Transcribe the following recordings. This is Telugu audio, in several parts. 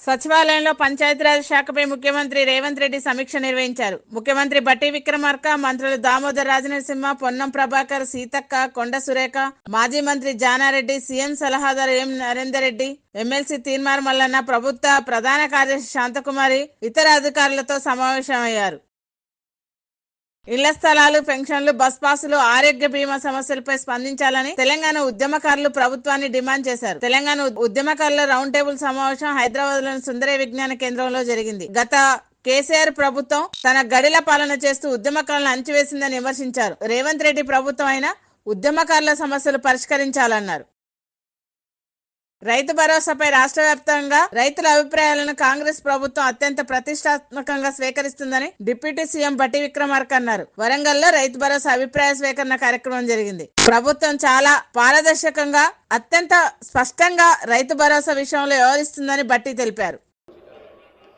సచివాలయంలో పంచాయతీరాజ్ శాఖపై ముఖ్యమంత్రి రేవంత్ రెడ్డి సమీక్ష నిర్వహించారు. ముఖ్యమంత్రి బట్టి విక్రమార్క, మంత్రులు దామోదర్ రాజనరసింహ, పొన్నం ప్రభాకర్, సీతక్క, కొండ సురేఖ, మాజీ మంత్రి జానారెడ్డి, సీఎం సలహాదారు ఎం నరేందర్ రెడ్డి, ఎమ్మెల్సీ తీన్మార్ మల్లన్న, ప్రభుత్వ ప్రధాన కార్యదర్శి శాంతకుమారి ఇతర అధికారులతో సమావేశమయ్యారు. ఇళ్ల స్థలాలు, పెన్షన్లు, బస్ పాసులు, ఆరోగ్య బీమా సమస్యలపై స్పందించాలని తెలంగాణ ఉద్యమకారులు ప్రభుత్వాన్ని డిమాండ్ చేశారు. తెలంగాణ ఉద్యమకారుల రౌండ్ టేబుల్ సమావేశం హైదరాబాద్ లోని సుందరయ్య విజ్ఞాన కేంద్రంలో జరిగింది. గత కేసీఆర్ ప్రభుత్వం తన గడిల పాలన చేస్తూ ఉద్యమకారులను అణచివేసిందని విమర్శించారు. రేవంత్ రెడ్డి ప్రభుత్వం అయినా ఉద్యమకారుల సమస్యలు పరిష్కరించాలన్నారు. రైతు భరోసాపై రాష్ట్ర వ్యాప్తంగా రైతుల అభిప్రాయాలను కాంగ్రెస్ ప్రభుత్వం అత్యంత ప్రతిష్టాత్మకంగా స్వీకరిస్తుందని డిప్యూటీ సీఎం బట్టి విక్రమార్క అన్నారు. వరంగల్లో రైతు భరోసా అభిప్రాయ స్వీకరణ కార్యక్రమం జరిగింది. ప్రభుత్వం చాలా పారదర్శకంగా అత్యంత స్పష్టంగా రైతు భరోసా విషయంలో వ్యవహరిస్తుందని బట్టి తెలిపారు.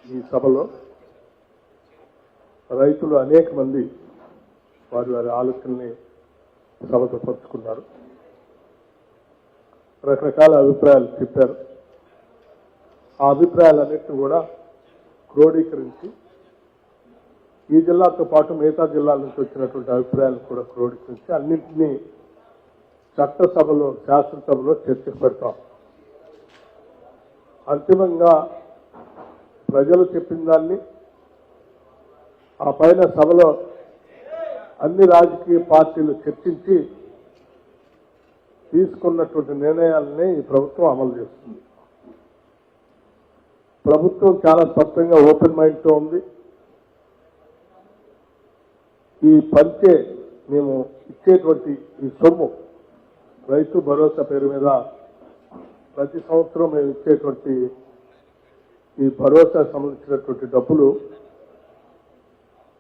ఈ సభలో రైతులు అనేక మంది వారి ఆలోచనల్ని సభతో పంచుకున్నారు. రకరకాల అభిప్రాయాలు చెప్పారు. ఆ అభిప్రాయాలన్నింటినీ కూడా క్రోడీకరించి ఈ జిల్లాతో పాటు మిగతా జిల్లాల నుంచి వచ్చినటువంటి అభిప్రాయాలను కూడా క్రోడీకరించి అన్నింటినీ చట్టసభలో, శాసనసభలో చర్చకు పెడతాం. అంతిమంగా ప్రజలు చెప్పిన దాన్ని ఆ పైన సభలో అన్ని రాజకీయ పార్టీలు చర్చించి తీసుకున్నటువంటి నిర్ణయాలని ఈ ప్రభుత్వం అమలు చేస్తుంది. ప్రభుత్వం చాలా స్పష్టంగా ఓపెన్ మైండ్తో ఉంది. ఈ పంచే మేము ఇచ్చేటువంటి ఈ సొమ్ము రైతు భరోసా పేరు మీద ప్రతి సంవత్సరం మేము ఇచ్చేటువంటి ఈ భరోసా సంబంధించినటువంటి డబ్బులు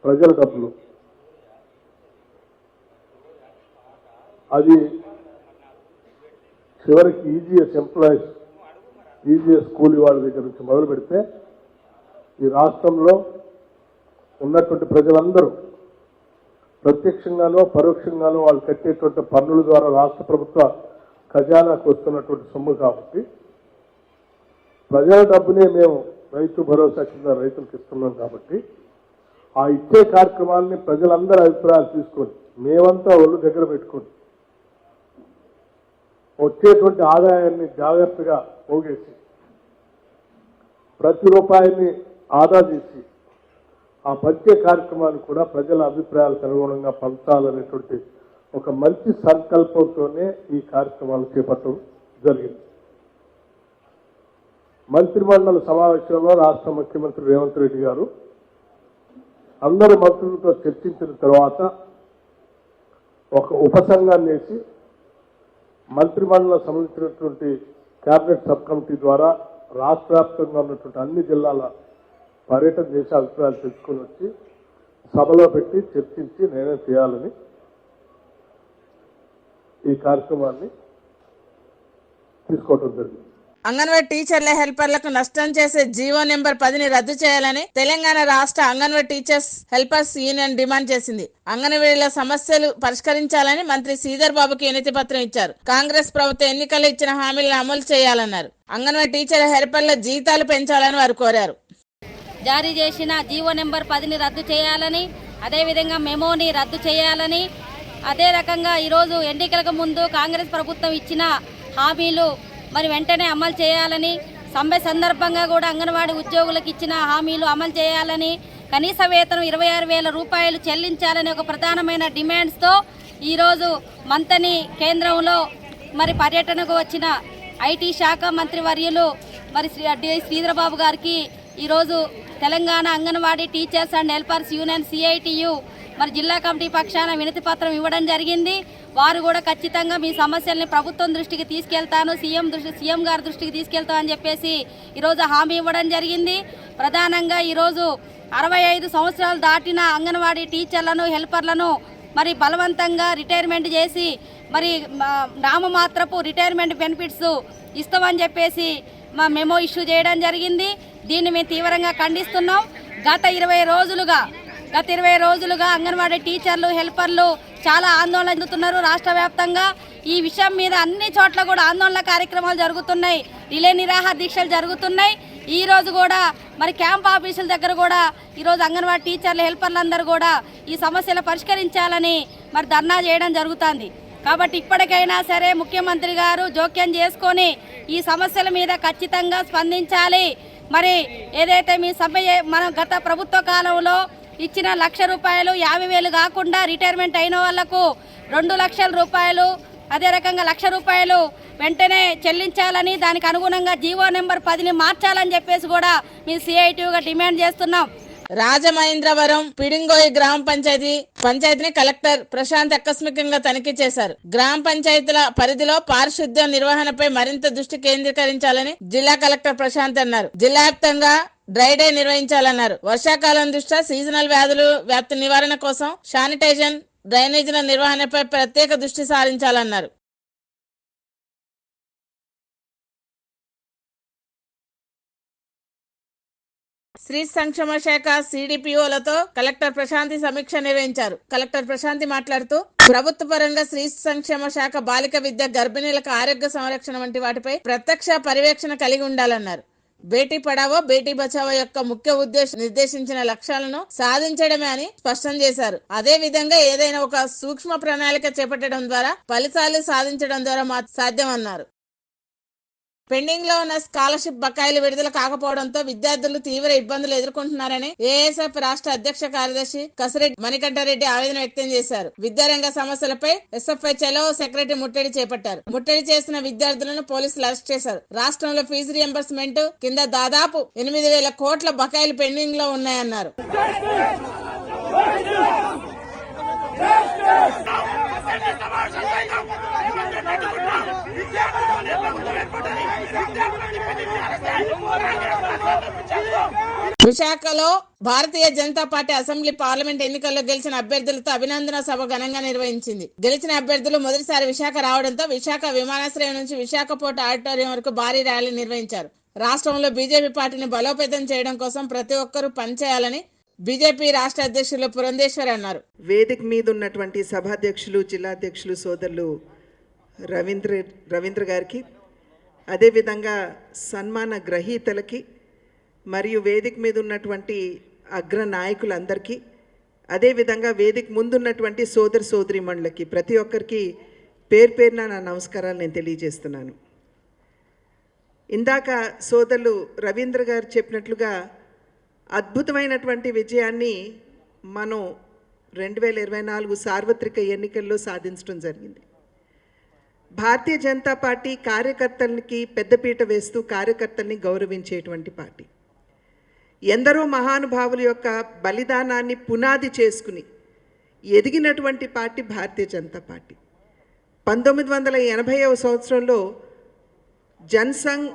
ప్రజల డబ్బులు. అది చివరికి ఈజీఎస్ ఎంప్లాయీస్, ఈజీఎస్ కూలీ వాళ్ళ దగ్గర నుంచి మొదలు పెడితే ఈ రాష్ట్రంలో ఉన్నటువంటి ప్రజలందరూ ప్రత్యక్షంగానో పరోక్షంగానో వాళ్ళు కట్టేటువంటి పన్నుల ద్వారా రాష్ట్ర ప్రభుత్వ ఖజానాకు వస్తున్నటువంటి సొమ్ము కాబట్టి ప్రజల డబ్బునే మేము రైతు భరోసా కింద రైతులకు ఇస్తున్నాం కాబట్టి ఆ ఇచ్చే కార్యక్రమాలని ప్రజలందరూ అభిప్రాయాలు తీసుకొని మేమంతా ఒళ్ళు దగ్గర పెట్టుకొని వచ్చేటువంటి ఆదాయాన్ని జాగ్రత్తగా పోగేసి ప్రతి రూపాయిని ఆదా చేసి ఆ పంచే కార్యక్రమాన్ని కూడా ప్రజల అభిప్రాయాలకు అనుగుణంగా పంచాలనేటువంటి ఒక మంచి సంకల్పంతోనే ఈ కార్యక్రమాలు చేపట్టడం జరిగింది. మంత్రిమండలి సమావేశంలో రాష్ట్ర ముఖ్యమంత్రి రేవంత్ రెడ్డి గారు అందరు మంత్రులతో చర్చించిన తర్వాత ఒక ఉపసంఘాన్ని వేసి మంత్రిమండలికి సంబంధించినటువంటి కేబినెట్ సబ్ కమిటీ ద్వారా రాష్ట్ర వ్యాప్తంగా ఉన్నటువంటి అన్ని జిల్లాల పర్యటన చేసి అభిప్రాయాలు తెలుసుకొని వచ్చి సభలో పెట్టి చర్చించి నిర్ణయం చేయాలని ఈ కార్యక్రమాన్ని తీసుకోవడం జరిగింది. అంగన్వాడీ టీచర్ల హెల్పర్లకు నష్టం చేసే జీవో నెంబర్ 10ని రద్దు చేయాలని తెలంగాణ రాష్ట్ర anganwadi teachers helpers union demand చేసింది. అంగన్వాడీల సమస్యలు పరిష్కరించాలని మంత్రి శ్రీధర్ బాబుకి వినతి పత్రం ఇచ్చారు. కాంగ్రెస్ ప్రభుత్వం ఎన్నికల్లో ఇచ్చిన హామీలను అమలు చేయాలన్నారు. అంగన్వాడీ టీచర్ల హెల్పర్ల జీతాలు పెంచాలని వారు కోరారు. జారీ చేసిన జీవో నెంబర్ 10ని రద్దు చేయాలని, అదేవిధంగా మెమోని రద్దు చేయాలని, అదే రకంగా ఈరోజు ఎన్నికలకు ముందు కాంగ్రెస్ ప్రభుత్వం ఇచ్చిన హామీలు మరి వెంటనే అమలు చేయాలని, సమ్మె సందర్భంగా కూడా అంగన్వాడీ ఉద్యోగులకు ఇచ్చిన హామీలు అమలు చేయాలని, కనీస వేతనం 26,000 రూపాయలు చెల్లించాలని ఒక ప్రధానమైన డిమాండ్స్తో ఈరోజు మంతని కేంద్రంలో మరి పర్యటనకు వచ్చిన ఐటీ శాఖ మంత్రి వర్యులు మరి శ్రీధర్ బాబు గారికి ఈరోజు Telangana anganwadi teachers and helpers union CITU మరి జిల్లా కమిటీ పక్షాన వినతి పత్రం ఇవ్వడం జరిగింది. వారు కూడా ఖచ్చితంగా మీ సమస్యల్ని ప్రభుత్వం దృష్టికి తీసుకెళ్తాను, సీఎం గారి దృష్టికి తీసుకెళ్తాను అని చెప్పేసి ఈరోజు హామీ ఇవ్వడం జరిగింది. ప్రధానంగా ఈరోజు 65 సంవత్సరాలు దాటిన అంగన్వాడీ టీచర్లను, హెల్పర్లను మరి బలవంతంగా రిటైర్మెంట్ చేసి మరి నామమాత్రపు రిటైర్మెంట్ బెనిఫిట్స్ ఇస్తామని చెప్పేసి మా మెమో ఇష్యూ చేయడం జరిగింది. దీన్ని మేము తీవ్రంగా ఖండిస్తున్నాం. గత 20 రోజులుగా అంగన్వాడీ టీచర్లు, హెల్పర్లు చాలా ఆందోళన చెందుతున్నారు. రాష్ట్ర వ్యాప్తంగా ఈ విషయం మీద అన్ని చోట్ల కూడా ఆందోళన కార్యక్రమాలు జరుగుతున్నాయి, రిలే నిరాహార దీక్షలు జరుగుతున్నాయి. ఈ రోజు కూడా మరి క్యాంప్ ఆఫీసుల దగ్గర కూడా ఈరోజు అంగన్వాడీ టీచర్లు హెల్పర్లు అందరూ కూడా ఈ సమస్యలు పరిష్కరించాలని మరి ధర్నా చేయడం జరుగుతుంది. కాబట్టి ఇప్పటికైనా సరే ముఖ్యమంత్రి గారు జోక్యం చేసుకొని ఈ సమస్యల మీద ఖచ్చితంగా స్పందించాలి. మరి ఏదైతే మీ మనం గత ప్రభుత్వ కాలంలో ఇచ్చిన ₹1,00,000 50,000 కాకుండా రిటైర్మెంట్ అయిన వాళ్లకు 2 లక్షల రూపాయలు, అదే రకంగా ₹1,00,000 వెంటనే చెల్లించాలని, దానికి అనుగుణంగా జీవో నెంబర్ 10ని మార్చాలని చెప్పేసి కూడా మేము సిఐటిగా డిమాండ్ చేస్తున్నాం. రాజమహేంద్రవరం పిడింగోయి గ్రామ పంచాయతీని కలెక్టర్ ప్రశాంత్ ఆకస్మికంగా తనిఖీ చేశారు. గ్రామ పంచాయతీల పరిధిలో పారిశుద్ధ్య నిర్వహణపై మరింత దృష్టి కేంద్రీకరించాలని జిల్లా కలెక్టర్ ప్రశాంత్ అన్నారు. జిల్లా వ్యాప్తంగా డ్రై డే నిర్వహించాలన్నారు. వర్షాకాలం దృష్ట్యా సీజనల్ వ్యాధులు వ్యాప్తి నివారణ కోసం శానిటైజేషన్, డ్రైనేజీల నిర్వహణపై ప్రత్యేక దృష్టి సారించాలన్నారు. స్త్రీ సంక్షేమ శాఖ సిడిపిఓలతో కలెక్టర్ ప్రశాంతి సమీక్ష నిర్వహించారు. కలెక్టర్ ప్రశాంతి మాట్లాడుతూ ప్రభుత్వ పరంగా స్త్రీ సంక్షేమ శాఖ బాలిక విద్య, గర్భిణీలకు ఆరోగ్య సంరక్షణ వంటి వాటిపై ప్రత్యక్ష పర్యవేక్షణ కలిగి ఉండాలన్నారు. బేటీ పడావో బేటీ బచావో యొక్క ముఖ్య ఉద్దేశం నిర్దేశించిన లక్ష్యాలను సాధించడమే అని స్పష్టం చేశారు. అదే విధంగా ఏదైనా ఒక సూక్ష్మ ప్రణాళిక చేపట్టడం ద్వారా ఫలితాలు సాధించడం ద్వారా సాధ్యమన్నారు. పెండింగ్ లో ఉన్న స్కాలర్షిప్ బకాయిలు విడుదల కాకపోవడంతో విద్యార్థులు తీవ్ర ఇబ్బందులు ఎదుర్కొంటున్నారని ఏఎస్ఎఫ్ రాష్ట్ర అధ్యక్ష కార్యదర్శి కసిరెడ్డి మణికంఠరెడ్డి ఆవేదన వ్యక్తం చేశారు. విద్యారంగ సమస్యలపై ఎస్ఎఫ్ఐ చలో సెక్రటరీ ముట్టడి చేపట్టారు. ముట్టడి చేసిన విద్యార్థులను పోలీసులు అరెస్ట్ చేశారు. రాష్ట్రంలో ఫీజు రియంబర్స్మెంట్ కింద దాదాపు 8,000 కోట్ల బకాయిలు పెండింగ్ లో ఉన్నాయన్నారు. విశాఖలో Bharatiya Janata party assembly parliament ఎన్నికల్లో గెలిచిన అభ్యర్థులతో అభినందన సభ ఘనంగా నిర్వహించింది. గెలిచిన అభ్యర్థులు మొదటిసారి విశాఖ రావడంతో విశాఖ విమానాశ్రయం నుంచి విశాఖ పోర్ట్ ఆడిటోరియం వరకు భారీ ర్యాలీ నిర్వహించారు. రాష్ట్రంలో బీజేపీ పార్టీని బలోపేతం చేయడం కోసం ప్రతి ఒక్కరూ పనిచేయాలని బీజేపీ రాష్ట్ర అధ్యక్షులు పురంధేశ్వర్ అన్నారు. వేదిక మీద ఉన్నటువంటి సభాధ్యక్షులు, జిల్లాధ్యక్షులు సోదరులు రవీంద్ర గారికి, అదేవిధంగా సన్మాన గ్రహీతలకి మరియు వేదిక మీద ఉన్నటువంటి అగ్ర నాయకులందరికీ, అదేవిధంగా వేదిక ముందున్నటువంటి సోదరీమణులకి ప్రతి ఒక్కరికి పేరు పేరున నా నమస్కారాలు నేను తెలియజేస్తున్నాను. ఇందాక సోదరులు రవీంద్ర గారు చెప్పినట్లుగా అద్భుతమైనటువంటి విజయాన్ని మనం 2024 సార్వత్రిక ఎన్నికల్లో సాధించడం జరిగింది. భారతీయ జనతా పార్టీ కార్యకర్తలకి పెద్దపీట వేస్తూ కార్యకర్తల్ని గౌరవించేటువంటి పార్టీ. ఎందరో మహానుభావుల యొక్క బలిదానాన్ని పునాది చేసుకుని ఎదిగినటువంటి పార్టీ భారతీయ జనతా పార్టీ. 1980వ సంవత్సరంలో జనసంఘ్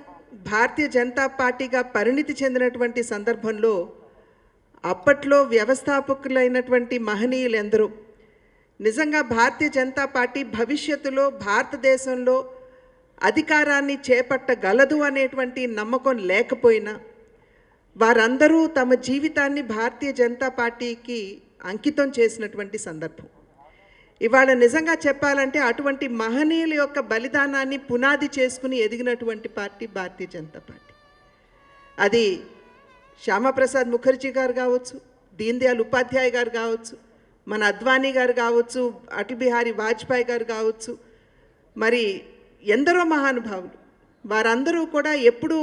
భారతీయ జనతా పార్టీగా పరిణితి చెందినటువంటి సందర్భంలో అప్పట్లో వ్యవస్థాపకులైనటువంటి మహనీయులు ఎందరో నిజంగా భారతీయ జనతా పార్టీ భవిష్యత్తులో భారతదేశంలో అధికారాన్ని చేపట్టగలదు అనేటువంటి నమ్మకం లేకపోయినా వారందరూ తమ జీవితాన్ని భారతీయ జనతా పార్టీకి అంకితం చేసినటువంటి సందర్భం. ఇవాళ నిజంగా చెప్పాలంటే అటువంటి మహనీయుల యొక్క బలిదానాన్ని పునాది చేసుకుని ఎదిగినటువంటి పార్టీ భారతీయ జనతా పార్టీ. అది శ్యామప్రసాద్ ముఖర్జీ గారు కావచ్చు, దీన్ దయాళ్ ఉపాధ్యాయ్ గారు కావచ్చు, మన అద్వానీ గారు కావచ్చు, అటల్ బిహారీ వాజ్పేయి గారు కావచ్చు, మరి ఎందరో మహానుభావులు. వారందరూ కూడా ఎప్పుడూ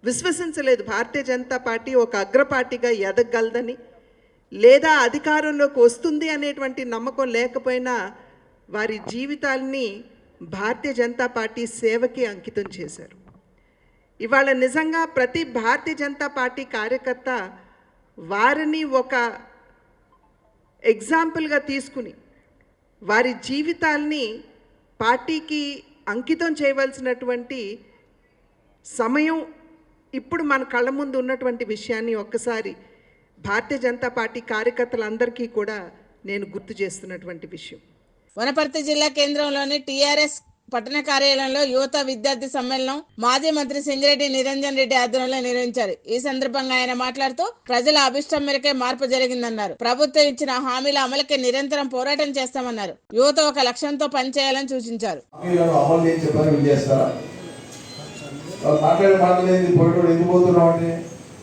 విశ్వసించలేదు భారతీయ జనతా పార్టీ ఒక అగ్రపార్టీగా ఎదగలదని, లేదా అధికారంలోకి వస్తుంది అనేటువంటి నమ్మకం లేకపోయినా వారి జీవితాల్ని భారతీయ జనతా పార్టీ సేవకి అంకితం చేశారు. ఇవాళ నిజంగా ప్రతి భారతీయ జనతా పార్టీ కార్యకర్త వారిని ఒక ఎగ్జాంపుల్గా తీసుకుని వారి జీవితాల్ని పార్టీకి అంకితం చేయవలసినటువంటి సమయం ఇప్పుడు మన కళ్ళ ముందు ఉన్నటువంటి విషయాన్ని ఒక్కసారి భారతీయ జనతా పార్టీ కార్యకర్తలందరికీ కూడా నేను గుర్తు చేస్తున్నటువంటి విషయం. వనపర్తి జిల్లా కేంద్రంలోని టీఆర్ఎస్ పట్టణ కార్యాలయంలో యువత విద్యార్థి సమ్మేళనం మాజీ మంత్రి సింగిరెడ్డి నిరంజన్ రెడ్డి ఆధ్వర్యంలో నిర్వహించారు. ఈ సందర్భంగా ఆయన మాట్లాడుతూ ప్రజల అభిష్టం మేరకే మార్పు జరిగిందన్నారు. ప్రభుత్వం ఇచ్చిన హామీల అమలుకి నిరంతరం పోరాటం చేస్తామన్నారు. యువత ఒక లక్ష్యంతో పనిచేయాలని సూచించారు. వాళ్ళు మాట్లాడే మాట్లాడేది పోయేటోడు ఎందుకు పోతున్నావు అంటే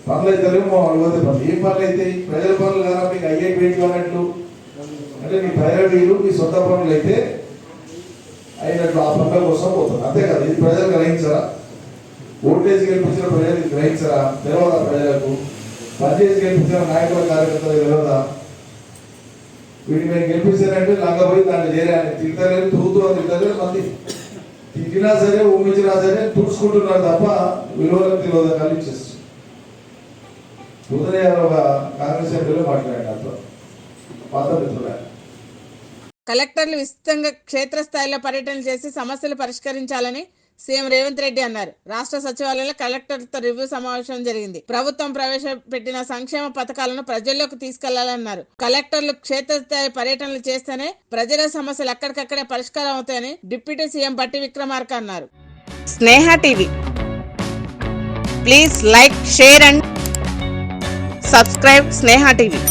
పనులు అయితే లేవు వాళ్ళు పోతే పనులు ఏం పనులు అయితే ప్రజల పనులు కదా మీకు అయ్యేటి ఏంటి అన్నట్లు అంటే మీ ప్రయారిటీలు మీ సొంత పనులు అయితే అయినట్లు ఆ పనుల కోసం పోతుంది అంతే కదా. ఇది ప్రజలు గ్రహించరా? ఓటేసి గెలిపించిన ప్రజలు గ్రహించరా? తెలియదా ప్రజలకు? పనిచేసి గెలిపించిన నాయకుల కార్యకర్తలు తెలియదా? వీటిని మేము గెలిపించారంటే లంగపోయి దాన్ని చేరాలి తింటలేదు తూతూ తింటలేదు మంది తిట్టినా సరే ఊహించినా సరే తుడుచుకుంటున్నారు తప్ప విలువలకు తెలియదు కలిసి ఉదయం ఒక కాంగ్రెస్ ఎంపీలో మాట్లాడినారు పాత మిత్రులు. కలెక్టర్లు విస్తృతంగా క్షేత్రస్థాయిలో పర్యటనలు చేసి సమస్యలు పరిష్కరించాలని సీఎం రేవంత్ రెడ్డి అన్నారు. రాష్ట్ర సచివాలయంలో కలెక్టర్లతో రివ్యూ సమావేశం జరిగింది. ప్రభుత్వం ప్రవేశపెట్టిన సంక్షేమ పథకాలను ప్రజల్లోకి తీసుకెళ్లాలన్నారు. కలెక్టర్లు క్షేత్రస్థాయి పర్యటనలు చేస్తేనే ప్రజల సమస్యలు అక్కడికక్కడే పరిష్కారం అవుతాయని డిప్యూటీ సీఎం బట్టి విక్రమార్క అన్నారు. Sneha TV please like, share and subscribe Sneha TV.